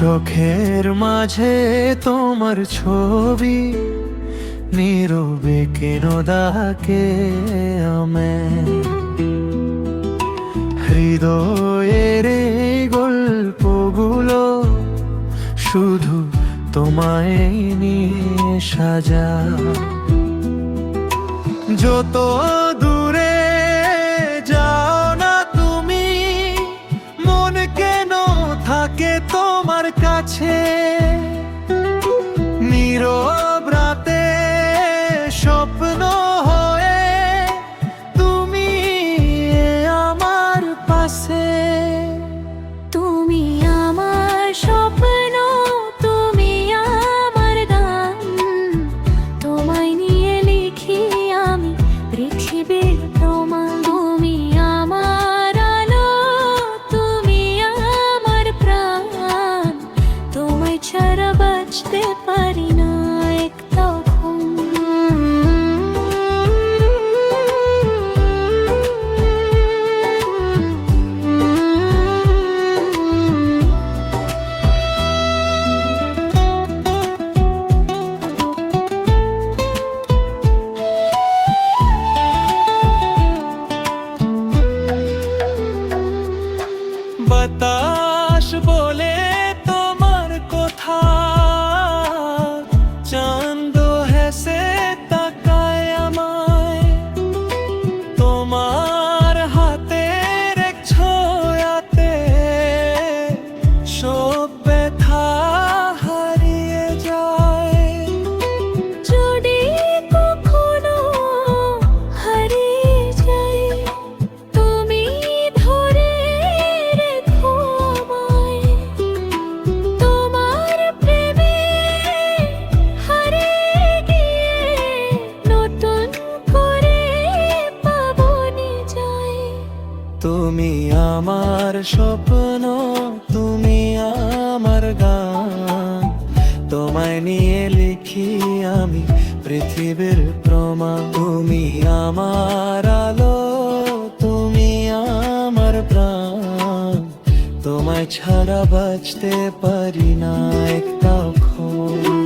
চোখের মাঝে তোমার ছবি নীরবে কেন ডাকে আমে হৃদয়ের এই গল্পগুলো শুধু তোমায় নিয়ে সাজা যত দূরে যাও না তুমি মন কেন থাকে তোমার কাছে নীরব রাতে স্বপ্ন হয়ে তুমি আমার পাশে তুমি আমার স্বপ্ন তুমি আমার গান তোমায় নিয়ে লিখি আমি পৃথিবীর প্রমাণ তুমি আমার আলো তুমি আমার প্রাণ তোমায় ছাড়া বাঁচতে পারি না এক তখন বাতাস বলে তোমার কথা চাঁদ হেসে তাকায় আমায় তোমার হাতের এক ছোঁয়াতে সব ব্যথা হারিয়ে যায় যদি কখনো হারিয়ে যাই তুমি ধরে রেখো আমায় তোমার প্রেমে হারিয়ে গিয়ে নতুন করে পাবো নিজয় তুমি আমার স্বপ্ন তুমি আমার গান তোমায় নিয়ে লিখি আমি পৃথিবীর প্রমাণ তুমি আমার আলো তুমি আমার প্রাণ তোমায় ছাড়া বাঁচতে পারি না একটা ক্ষণ